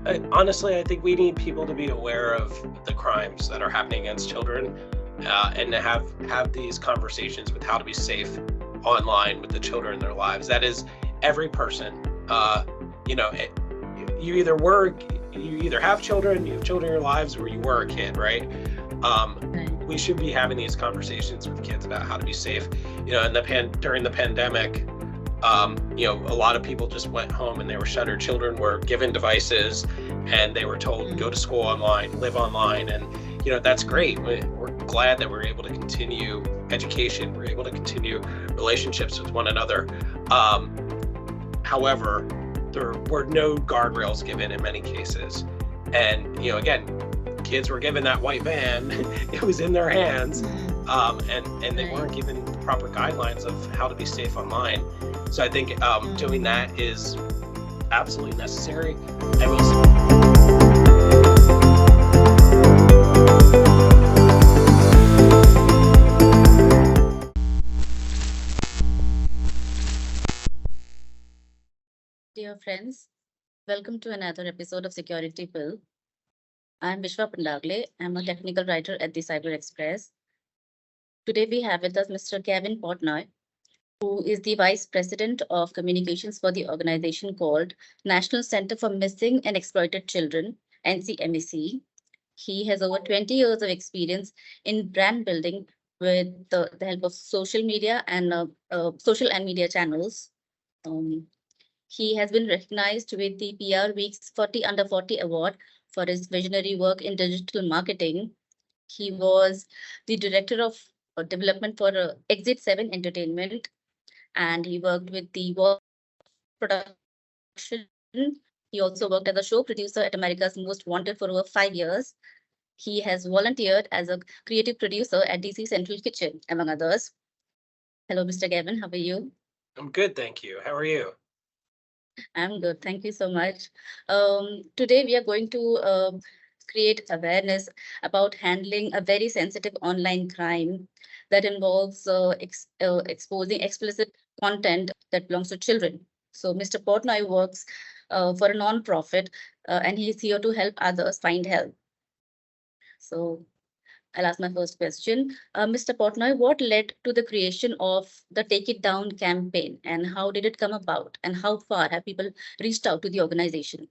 Honestly, I think we need people to be aware of the crimes that are happening against children, and to have these conversations with how to be safe online with the children in their lives. That is every person. You know, you either were, you either have children, you have children in your lives, or you were a kid, right? Right. We should be having these conversations with kids about how to be safe. During the pandemic, a lot of people just went home and they were shuttered. Children were given devices and they were told, go to school online, live online. And, that's great. We're glad that we're able to continue education. We're able to continue relationships with one another. However, there were no guardrails given in many cases. And, again, kids were given that white van. It was in their hands. And they weren't given proper guidelines of how to be safe online. So I think doing that is absolutely necessary. I will say, Dear friends, welcome to another episode of Security Bill. I'm Vishwa Pandagle. I'm a technical writer at the Cyber Express. Today we have with us Mr. Gavin Portnoy, who is the Vice President of Communications for the organization called National Center for Missing and Exploited Children, NCMEC. He has over 20 years of experience in brand building with the help of social and media channels. Um, He has been recognized with the PR Week's 40 Under 40 award for his visionary work in digital marketing. He was the director of development for Exit 7 Entertainment, and he worked with the War production. He also worked as a show producer at America's Most Wanted for over 5 years. He has volunteered as a creative producer at DC Central Kitchen, among others. Hello, Mr. Gavin. How are you? I'm good, thank you. How are you? I'm good. Thank you so much. Today, we are going to create awareness about handling a very sensitive online crime that involves exposing explicit content that belongs to children. So, Mr. Portnoy works for a non-profit, and he's here to help others find help. So, I'll ask my first question. Mr. Portnoy, what led to the creation of the Take It Down campaign and how did it come about? And how far have people reached out to the organization?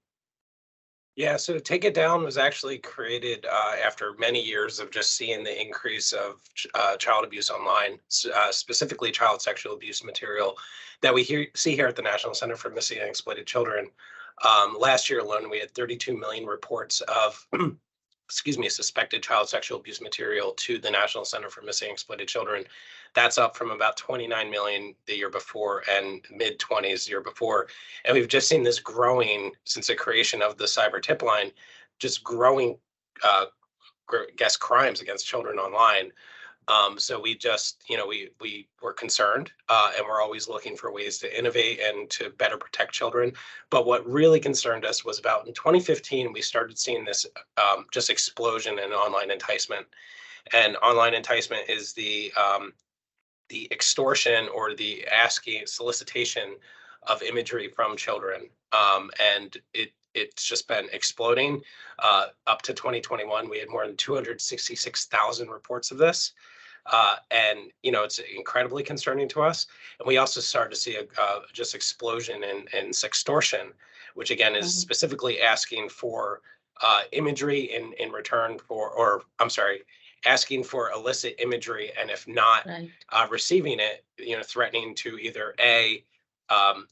Yeah, so Take It Down was actually created after many years of just seeing the increase of child abuse online, specifically child sexual abuse material that we see here at the National Center for Missing and Exploited Children. Last year alone, we had 32 million reports of suspected child sexual abuse material to the National Center for Missing and Exploited Children. That's up from about 29 million the year before and mid 20s the year before. And we've just seen this growing since the creation of the cyber tip line, just growing crimes against children online. So we just, we were concerned, and we're always looking for ways to innovate and to better protect children. But what really concerned us was about in 2015, we started seeing this just explosion in online enticement. And online enticement is the extortion or the asking solicitation of imagery from children. And it's just been exploding. Up to 2021, we had more than 266,000 reports of this. And it's incredibly concerning to us. And we also started to see a just explosion in sextortion, which again is Mhm. specifically asking for imagery in return for, or I'm sorry, asking for illicit imagery, and if not Right. receiving it, threatening to either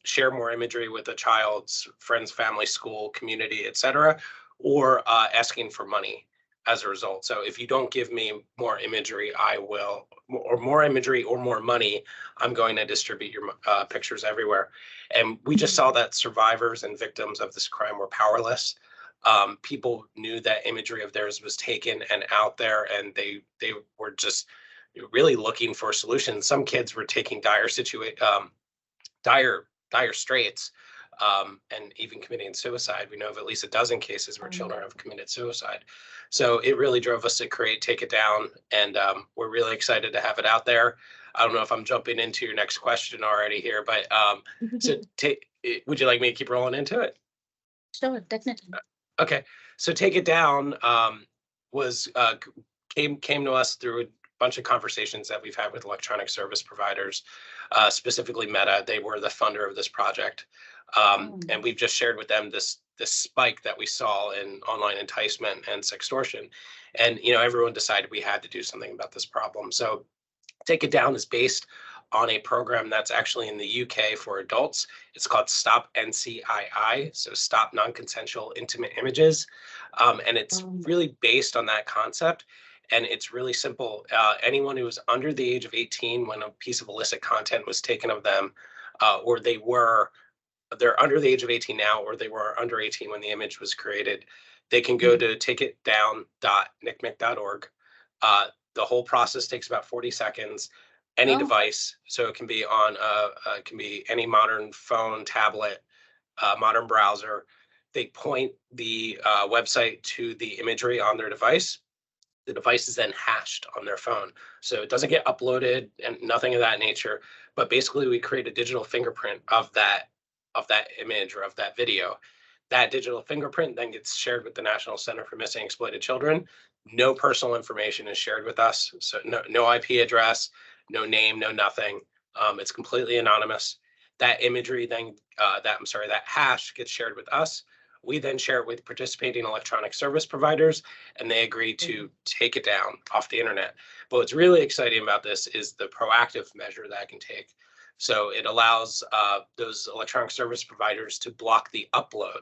share more imagery with a child's friends, family, school, community, etc., or asking for money as a result. So if you don't give me more imagery, I will, or more imagery or more money, I'm going to distribute your pictures everywhere. And we just saw that survivors and victims of this crime were powerless. People knew that imagery of theirs was taken and out there, and they were just really looking for solutions. Some kids were taking dire straits, and even committing suicide. We know of at least a dozen cases where children have committed suicide. So it really drove us to create Take It Down, and we're really excited to have it out there. I don't know if I'm jumping into your next question already here, but so would you like me to keep rolling into it? Sure, definitely. Okay, so Take It Down was came to us through a bunch of conversations that we've had with electronic service providers, specifically Meta. They were the funder of this project, and we've just shared with them this spike that we saw in online enticement and sextortion, and everyone decided we had to do something about this problem. So Take It Down is based on a program that's actually in the UK for adults. It's called Stop NCII, so Stop Non-Consensual Intimate Images. And it's really based on that concept. And it's really simple. Anyone who was under the age of 18 when a piece of illicit content was taken of them, or they're under the age of 18 now, or they were under 18 when the image was created, they can go to takeitdown.ncmec.org. The whole process takes about 40 seconds. Any device, so it can be on it can be any modern phone, tablet, modern browser. They point the website to the imagery on their device. The device is then hashed on their phone, so it doesn't get uploaded and nothing of that nature. But basically, we create a digital fingerprint of that image or of that video. That digital fingerprint then gets shared with the National Center for Missing and Exploited Children. No personal information is shared with us, so no IP address, no name, no nothing. It's completely anonymous. That imagery then, that hash gets shared with us. We then share it with participating electronic service providers, and they agree to take it down off the internet. But what's really exciting about this is the proactive measure that I can take. So it allows those electronic service providers to block the upload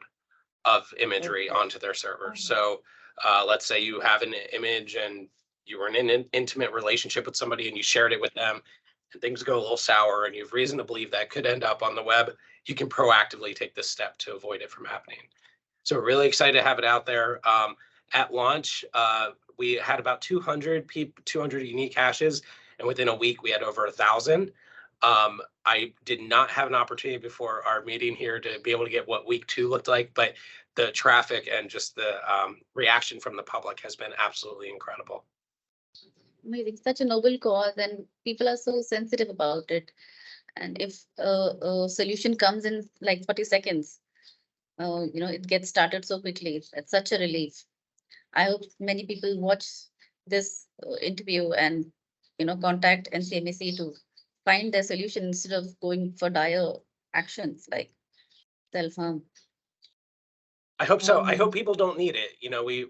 of imagery onto their servers. So let's say you have an image and you were in an intimate relationship with somebody and you shared it with them and things go a little sour and you have reason to believe that could end up on the web, you can proactively take this step to avoid it from happening. So we're really excited to have it out there. At launch, we had about 200 unique hashes, and within a week we had over 1,000. I did not have an opportunity before our meeting here to be able to get what week 2 looked like, but the traffic and just the reaction from the public has been absolutely incredible. Amazing. Such a noble cause, and people are so sensitive about it. And if a solution comes in like 40 seconds, it gets started so quickly. It's such a relief. I hope many people watch this interview and contact NCMEC to find their solution instead of going for dire actions like self-harm. I hope so. I hope people don't need it.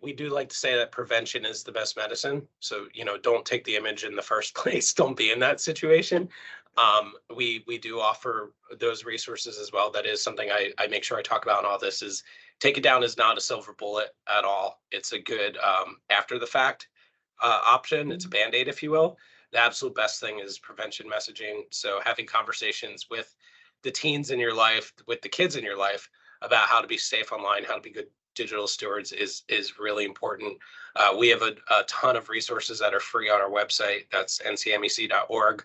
We do like to say that prevention is the best medicine. So, don't take the image in the first place. Don't be in that situation. We do offer those resources as well. That is something I make sure I talk about in all this is Take It Down is not a silver bullet at all. It's a good after the fact option. It's a Band-Aid, if you will. The absolute best thing is prevention messaging. So having conversations with the teens in your life, with the kids in your life, about how to be safe online, how to be good digital stewards is really important. We have a ton of resources that are free on our website. That's ncmec.org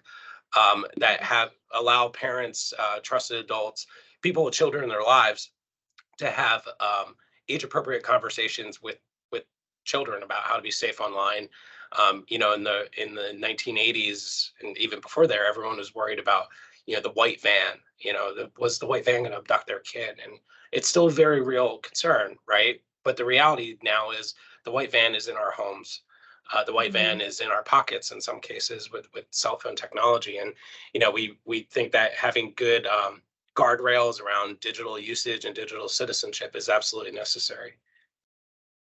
that allow parents, trusted adults, people with children in their lives to have age-appropriate conversations with children about how to be safe online. In the 1980s and even before there, everyone was worried about the white van. Was the white van going to abduct their kid? And it's still a very real concern, right? But the reality now is the white van is in our homes. The white van is in our pockets in some cases with cell phone technology. And, we think that having good guardrails around digital usage and digital citizenship is absolutely necessary.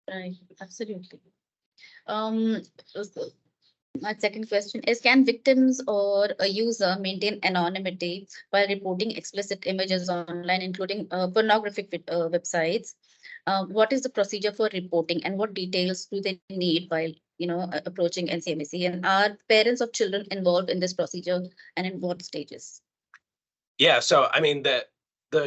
Right, absolutely. My second question is, can victims or a user maintain anonymity while reporting explicit images online, including pornographic websites? What is the procedure for reporting and what details do they need while approaching NCMEC? And are parents of children involved in this procedure and in what stages? Yeah, so I mean the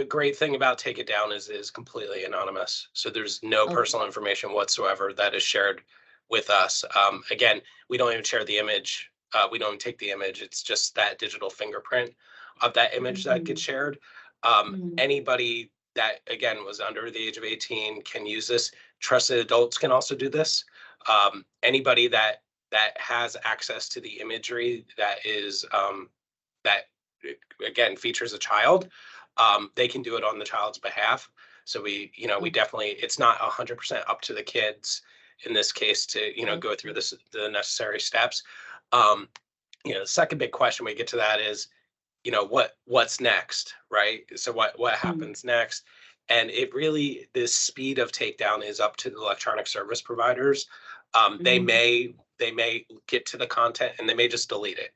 great thing about Take It Down is completely anonymous. So there's no personal information whatsoever that is shared with us. Again, we don't even share the image. We don't take the image. It's just that digital fingerprint of that image that gets shared. Anybody that, again, was under the age of 18 can use this. Trusted adults can also do this. Anybody that has access to the imagery that is that again features a child, they can do it on the child's behalf. So we, we definitely, it's not 100% up to the kids in this case to, go through the necessary steps. The second big question we get to that is, what's next, right? So what happens next? And it really, this speed of takedown is up to the electronic service providers. They may get to the content and they may just delete it.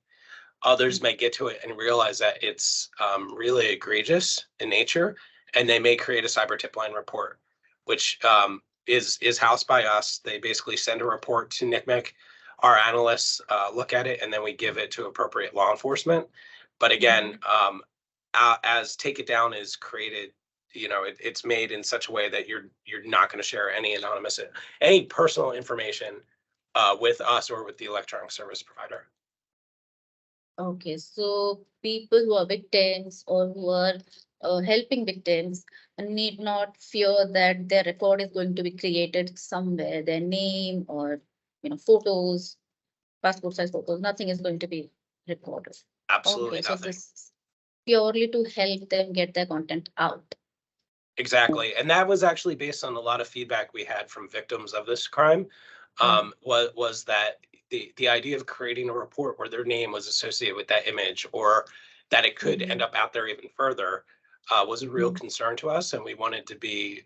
Others may get to it and realize that it's really egregious in nature, and they may create a cyber tip line report, which is housed by us. They basically send a report to NCMEC. Our analysts look at it, and then we give it to appropriate law enforcement. But again, as Take It Down is created, it's made in such a way that you're not going to share any personal information with us or with the electronic service provider. Okay, so people who are victims or who are helping victims need not fear that their record is going to be created somewhere, their name or photos, passport size photos, nothing is going to be recorded. Absolutely Okay, so nothing. this is purely to help them get their content out. Exactly. And that was actually based on a lot of feedback we had from victims of this crime. Was that the idea of creating a report where their name was associated with that image, or that it could end up out there even further, was a real concern to us, and we wanted to be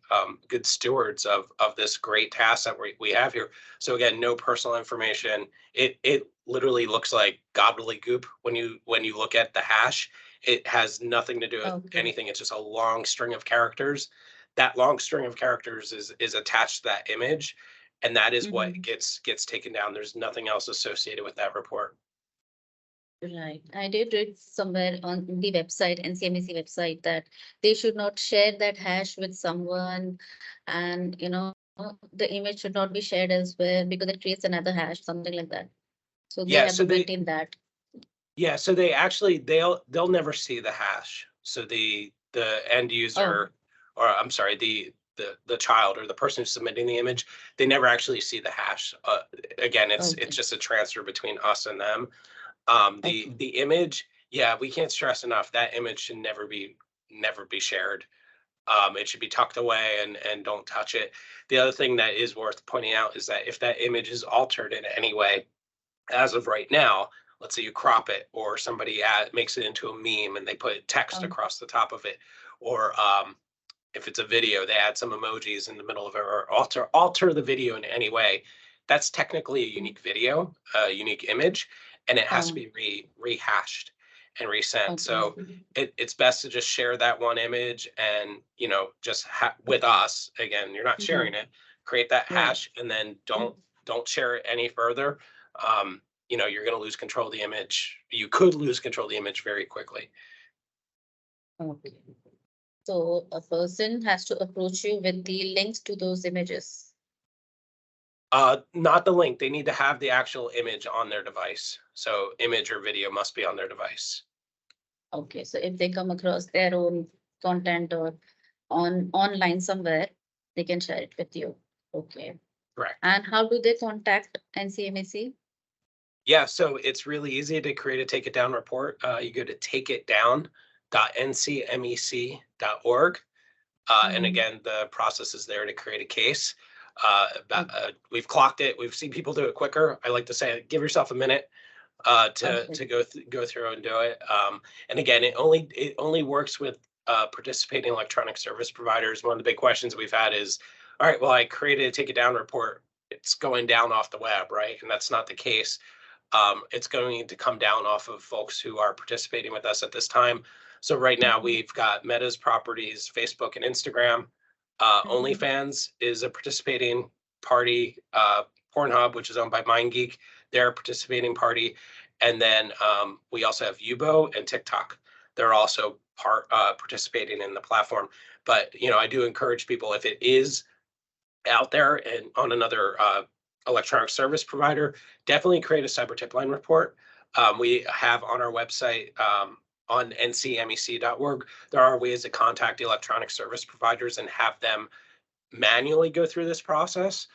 good stewards of this great task that we have here. So again, no personal information. It literally looks like gobbledygook when you look at the hash. It has nothing to do with anything. It's just a long string of characters. That long string of characters is attached to that image, and that is what gets taken down. There's nothing else associated with that report. Right. I did read somewhere on the website, NCMEC website, that they should not share that hash with someone, and the image should not be shared elsewhere because it creates another hash, something like that. So they have to maintain that. Yeah, so they'll never see the hash. So the end user, or I'm sorry, the child or the person who's submitting the image, they never actually see the hash. Again, it's just a transfer between us and them. The image, yeah, we can't stress enough, that image should never be shared. It should be tucked away and don't touch it. The other thing that is worth pointing out is that if that image is altered in any way, as of right now, let's say you crop it, or somebody makes it into a meme and they put text across the top of it, or if it's a video, they add some emojis in the middle of it, or alter the video in any way, that's technically a unique video, a unique image, and it has to be rehashed and resent. So it's best to just share that one image, and just with us. Again, you're not sharing it. Create that hash, and then don't share it any further. You're going to lose control of the image. You could lose control of the image very quickly. Okay. So a person has to approach you with the links to those images. Not the link. They need to have the actual image on their device. So image or video must be on their device. Okay, so if they come across their own content or online somewhere, they can share it with you. Okay. Correct. And how do they contact NCMEC? Yeah, so it's really easy to create a Take It Down report. You go to takeitdown.ncmec.org. And again, the process is there to create a case. We've clocked it. We've seen people do it quicker. I like to say, give yourself a minute to go through and do it. And again, it only works with participating electronic service providers. One of the big questions we've had is, all right, well, I created a Take It Down report. It's going down off the web, right? And that's not the case. It's going to come down off of folks who are participating with us at this time. So right now we've got Meta's properties, Facebook and Instagram. OnlyFans is a participating party. Pornhub, which is owned by MindGeek, they're a participating party. And then we also have Yubo and TikTok. They're also participating in the platform. But I do encourage people, if it is out there and on another electronic service provider, definitely create a cyber tip line report. We have on our website, on ncmec.org, there are ways to contact the electronic service providers and have them manually go through this process.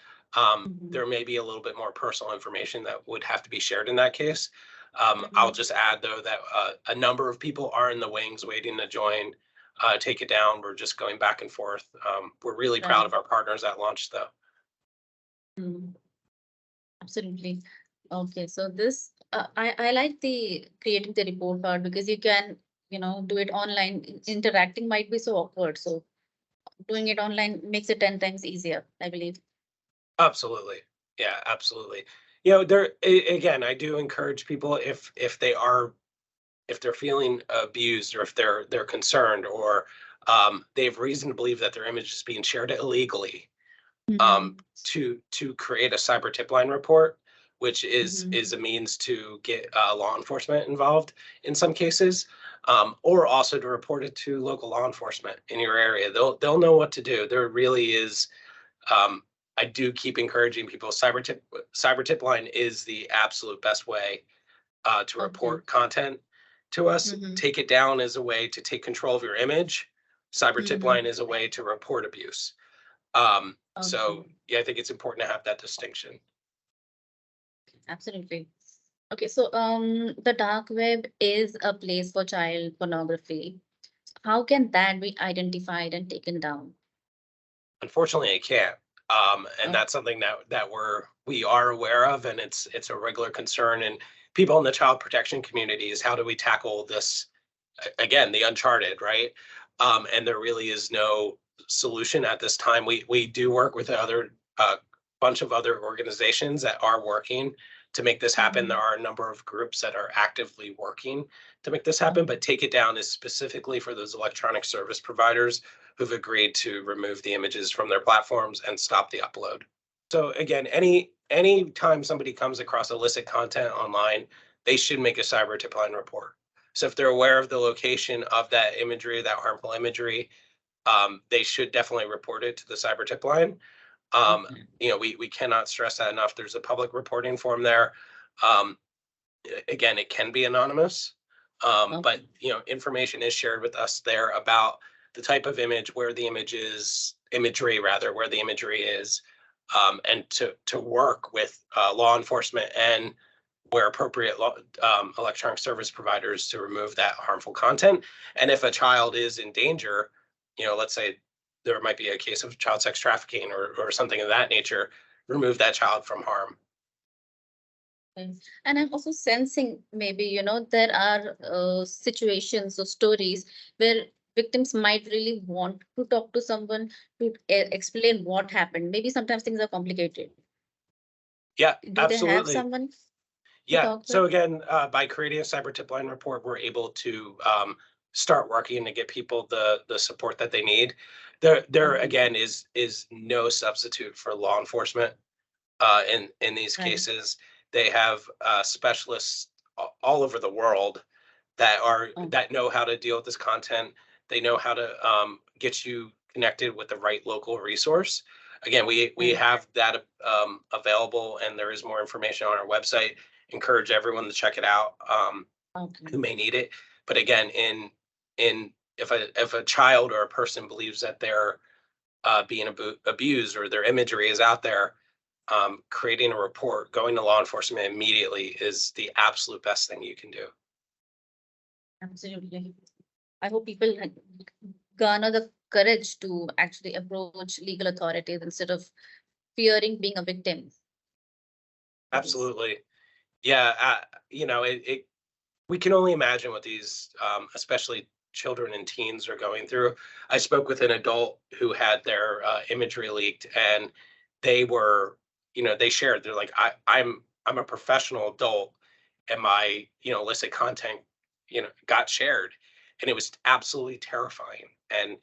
There may be a little bit more personal information that would have to be shared in that case. I'll just add, though, that a number of people are in the wings waiting to join take it down. We're just going back and forth. We're really proud of our partners at launch, though. Absolutely. Okay, so this I like the creating the report part because you can do it online. Interacting might be so awkward, so doing it online makes it 10 times easier, I believe. Absolutely. Yeah, absolutely. Again, I do encourage people if they're feeling abused, or if they're concerned, or they have reason to believe that their image is being shared illegally, to create a cyber tip line report, which is a means to get law enforcement involved in some cases, or also to report it to local law enforcement in your area. They'll know what to do. There really is. I do keep encouraging people. Cyber tip line is the absolute best way to report content to us. Take it down as a way to take control of your image. Cyber tip line is a way to report abuse. So yeah, I think it's important to have that distinction. Absolutely. Okay, so the dark web is a place for child pornography. How can that be identified and taken down? Unfortunately, it can't. And that's something that we are aware of, and it's a regular concern. And people in the child protection community is, how do we tackle this? Again, the uncharted, right? And there really is no solution at this time. We do work with other bunch of other organizations that are working to make this happen. There are a number of groups that are actively working to make this happen, but Take It Down is specifically for those electronic service providers who've agreed to remove the images from their platforms and stop the upload. So again, any time somebody comes across illicit content online, they should make a cyber tip line report. So if they're aware of the location of that imagery, that harmful imagery, they should definitely report it to the cyber tip line. We cannot stress that enough. There's a public reporting form there. Again, it can be anonymous, but information is shared with us there about the type of image, where the imagery, where the imagery is, and to work with law enforcement and, where appropriate, electronic service providers to remove that harmful content. And if a child is in danger, let's say there might be a case of child sex trafficking or something of that nature, remove that child from harm. And I'm also sensing maybe, there are situations or stories where victims might really want to talk to someone to explain what happened. Maybe sometimes things are complicated. Yeah, Do absolutely. they have someone to Yeah. talk So with? again, by creating a cyber tip line report, we're able to start working to get people the support that they need. There again is no substitute for law enforcement in these cases. They have specialists all over the world that know how to deal with this content. They know how to get you connected with the right local resource. Again, we have that available, and there is more information on our website. Encourage everyone to check it out who may need it. But again, if a child or a person believes that they're being abused, or their imagery is out there, creating a report, going to law enforcement immediately is the absolute best thing you can do. Absolutely. I hope people garner the courage to actually approach legal authorities instead of fearing being a victim. Absolutely. Yeah. We can only imagine what these, especially children and teens, are going through. I spoke with an adult who had their imagery leaked, and they were, they shared. They're like, I'm a professional adult, and my illicit content got shared, and it was absolutely terrifying. And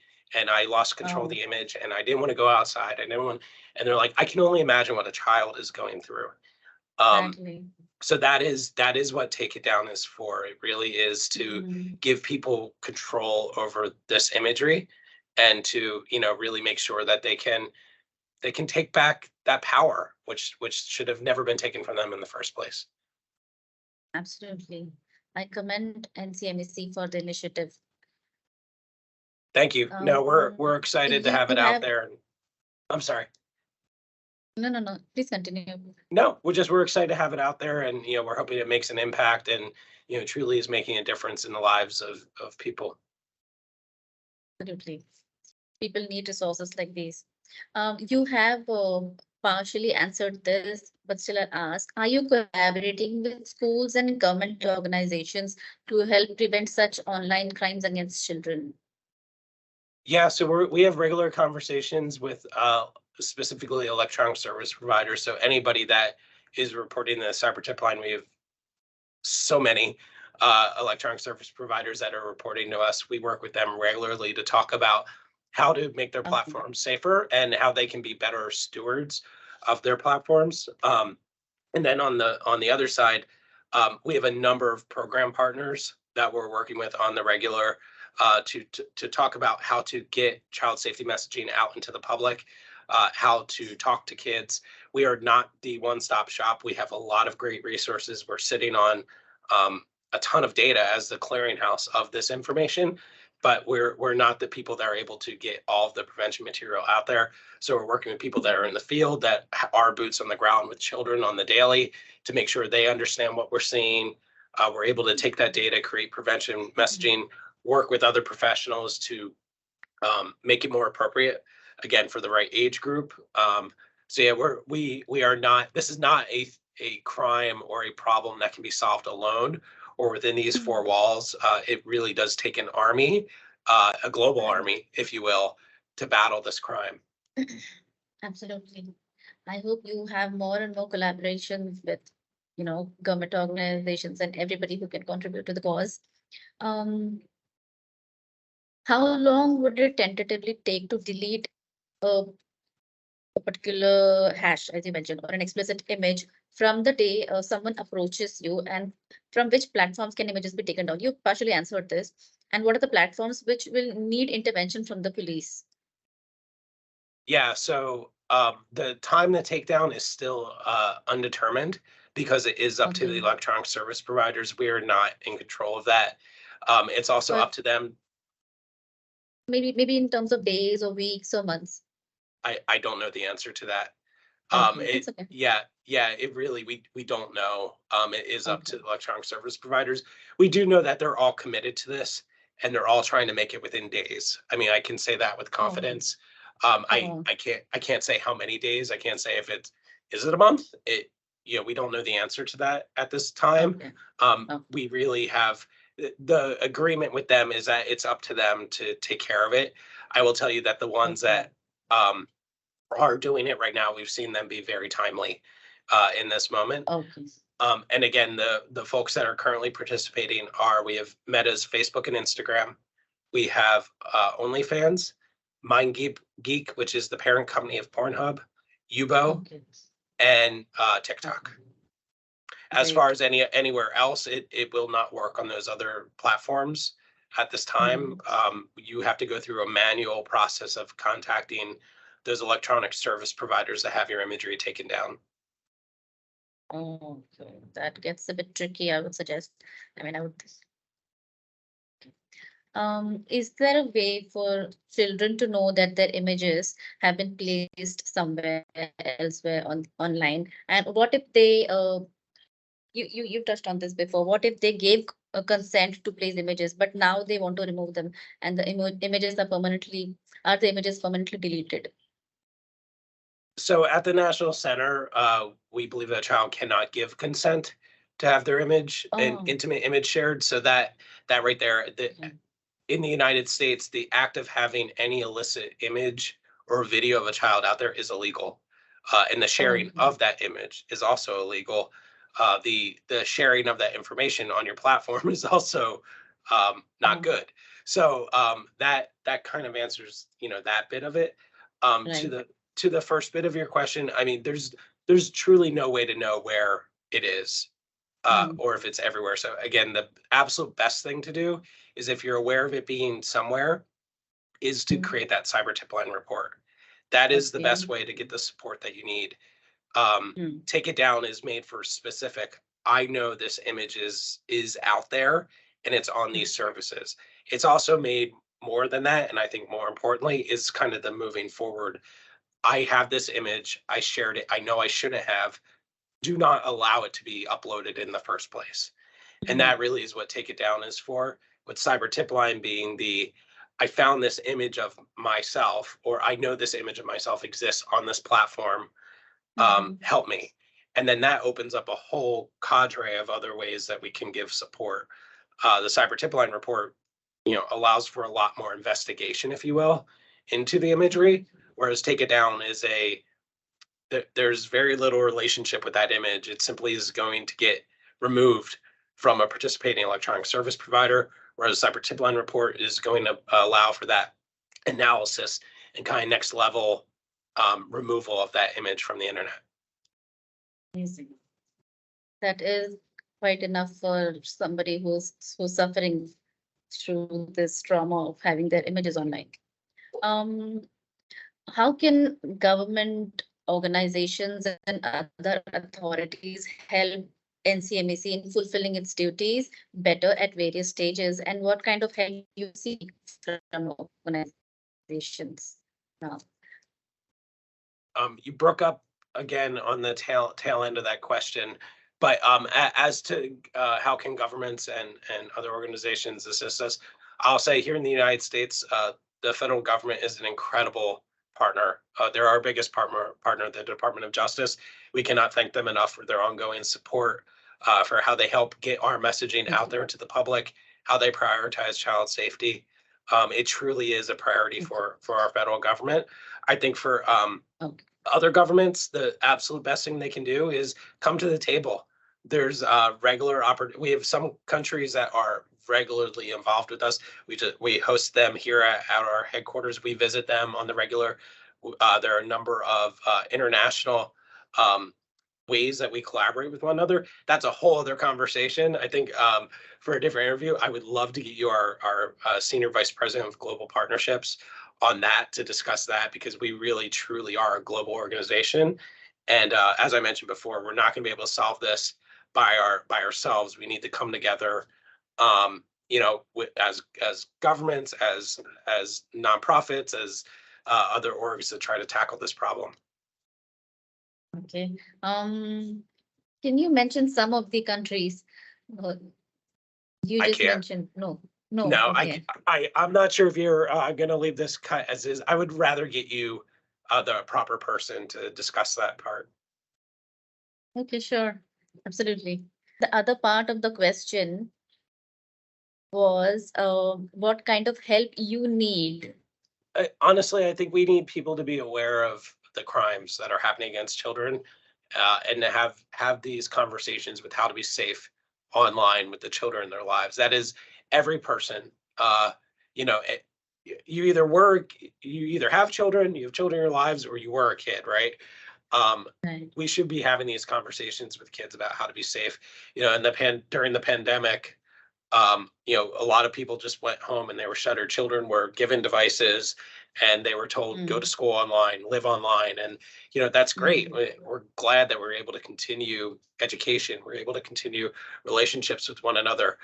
I lost control of the image, and I didn't want to go outside. I didn't want, and they're like, I can only imagine what a child is going through. Exactly. So that is what Take It Down is for. It really is to give people control over this imagery, and to really make sure that they can take back that power, which should have never been taken from them in the first place. Absolutely. I commend NCMEC for the initiative. Thank you. No, we're excited to have it out there. I'm sorry. No. Please continue. No, we're excited to have it out there, and we're hoping it makes an impact, and truly is making a difference in the lives of people. Absolutely. People need resources like these. You have partially answered this, but still I ask, are you collaborating with schools and government organizations to help prevent such online crimes against children? Yeah, so we have regular conversations with specifically electronic service providers. So anybody that is reporting the cyber tip line, we have so many electronic service providers that are reporting to us. We work with them regularly to talk about how to make their Okay. platforms safer and how they can be better stewards of their platforms. And then on the other side, we have a number of program partners that we're working with on the regular to talk about how to get child safety messaging out into the public, how to talk to kids. We are not the one-stop shop. We have a lot of great resources. We're sitting on a ton of data as the clearinghouse of this information, but we're not the people that are able to get all of the prevention material out there. So we're working with people that are in the field, that are boots on the ground with children on the daily, to make sure they understand what we're seeing. We're able to take that data, create prevention messaging, work with other professionals to make it more appropriate, again, for the right age group. So yeah, we are not. This is not a crime or a problem that can be solved alone or within these four walls. It really does take an army, a global army, if you will, to battle this crime. Absolutely. I hope you have more and more collaborations with, government organizations and everybody who can contribute to the cause. Um, how long would it tentatively take to delete a, a particular hash, as you mentioned, or an explicit image from the day someone approaches you, and from which platforms can images be taken down? You partially answered this. And what are the platforms which will need intervention from the police? Yeah, so the time to take down is still undetermined because it is up to the Okay. electronic service providers. We are not in control of that. It's also But up to them. maybe in terms of days or weeks or months. I don't know the answer to that. Okay, It it's okay. yeah, it really we don't know. It is up Okay. to electronic service providers. We do know that they're all committed to this and they're all trying to make it within days. I mean, I can say that with Oh, confidence. oh, I can't say how many days. I can't say if it's is it a month? We don't know the answer to that at this time. okay. We really have the agreement with them is that it's up to them to take care of it. I will tell you that the ones Okay. that are doing it right now, we've seen them be very timely in this moment. Okay. And again, the folks that are currently participating are we have Meta's Facebook and Instagram. We have OnlyFans, MindGeek, which is the parent company of Pornhub, Yubo, Okay. and TikTok. Okay. As far Great. as anywhere else, it will not work on those other platforms at this time. You have to go through a manual process of contacting those electronic service providers that have your imagery taken down. Oh, okay. That gets a bit tricky, I would suggest. I mean, I would. Is there a way for children to know that their images have been placed somewhere elsewhere online? And what if they you touched on this before. What if they gave a consent to place images, but now they want to remove them, and the images are the images permanently deleted? So at the National Center, we believe that a child cannot give consent to have their image, an Oh, intimate image shared. So that right there, okay. in the United States, the act of having any illicit image or video of a child out there is illegal, and the sharing Okay. of that image is also illegal. The sharing of that information on your platform is also not Oh, good. So that kind of answers that bit of it. To right. the first bit of your question, I mean, there's truly no way to know where it is Mm, or if it's everywhere. So again, the absolute best thing to do is if you're aware of it being somewhere, is to mm, create that cyber tip line report. That is the best okay. way to get the support that you need. Mm, Take it down is made for specific. I know this image is out there and it's on mm, these services. It's also made more than that, and I think more importantly is kind of the moving forward. I have this image. I shared it. I know I shouldn't have. Do not allow it to be uploaded in the first place. And mm, that really is what Take It Down is for. With Cyber Tip Line being the I found this image of myself, or I know this image of myself exists on this platform. Help me. And then that opens up a whole cadre of other ways that we can give support. The cyber tip line report, allows for a lot more investigation, if you will, into the imagery, whereas Take It Down is there's very little relationship with that image. It simply is going to get removed from a participating electronic service provider, whereas cyber tip line report is going to allow for that analysis and kind of next level removal of that image from the internet. Amazing. That is quite enough for somebody who's suffering through this trauma of having their images online. How can government organizations and other authorities help NCMEC in fulfilling its duties better at various stages, and what kind of help you seek from organizations now? You broke up again on the tail end of that question, but as to how can governments and other organizations assist us, I'll say here in the United States, the federal government is an incredible partner. They're our biggest partner, the Department of Justice. We cannot thank them enough for their ongoing support, for how they help get our messaging out there to the public, how they prioritize child safety. It truly is a priority for our federal government. I think for other governments, the absolute best thing they can do is come to the table. There's regular we have some countries that are regularly involved with us. We host them here at our headquarters. We visit them on the regular. There are a number of international ways that we collaborate with one another. That's a whole other conversation. I think for a different interview, I would love to get you our Senior Vice President of Global Partnerships on that to discuss that, because we really truly are a global organization. And as I mentioned before, we're not going to be able to solve this by ourselves. We need to come together, as governments, as nonprofits, as other orgs to try to tackle this problem. Okay. Can you mention some of the countries? You just mentioned no. Okay. I'm not sure if you're going to leave this cut as is. I would rather get you the proper person to discuss that part. Okay, sure. Absolutely. The other part of the question was what kind of help you need? Honestly, I think we need people to be aware of the crimes that are happening against children, and to have these conversations with how to be safe online with the children in their lives. That is every person. You either have children, you have children in your lives, or you were a kid, right? Right. We should be having these conversations with kids about how to be safe. During the pandemic, a lot of people just went home and they were shuttered. Children were given devices and they were told, go to school online, live online. And, that's great. We're glad that we're able to continue education. We're able to continue relationships with one another.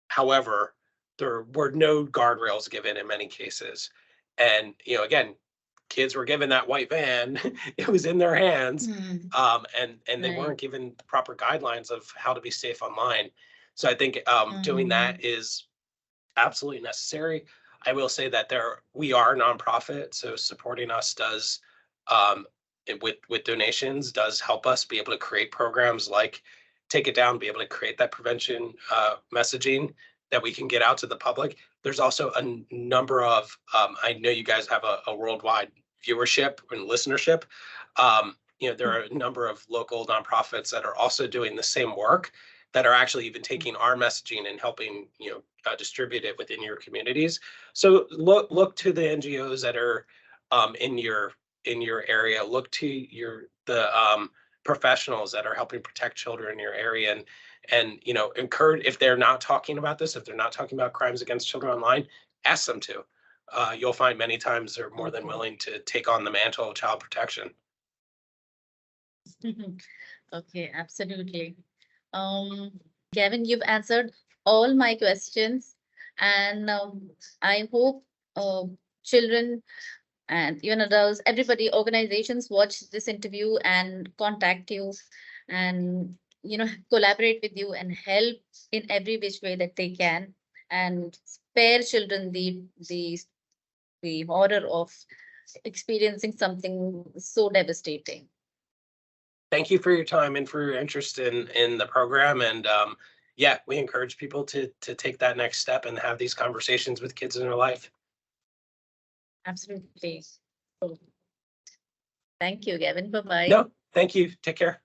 However, there were no guardrails given in many cases. And, again, kids were given that white van. It was in their hands. And they weren't given the proper guidelines of how to be safe online. So I think doing that is absolutely necessary. I will say that we are a nonprofit, so supporting us does, with donations, does help us be able to create programs like Take It Down, be able to create that prevention messaging that we can get out to the public. There's also a number of, I know you guys have a worldwide viewership and listenership. There are a number of local nonprofits that are also doing the same work, that are actually even taking our messaging and helping distribute it within your communities. So look to the NGOs that are in your area. Look to the professionals that are helping protect children in your area, and encourage, if they're not talking about this, if they're not talking about crimes against children online, ask them to. You'll find many times they're more than willing to take on the mantle of child protection. Okay, absolutely. Gavin, you've answered all my questions, and I hope children and even adults, everybody, organizations watch this interview and contact you and collaborate with you and help in every which way that they can. And spare children the horror of experiencing something so devastating. Thank you for your time and for your interest in the program. And yeah, we encourage people to take that next step and have these conversations with kids in their life. Absolutely. So, thank you, Gavin. Bye-bye. No, thank you. Take care.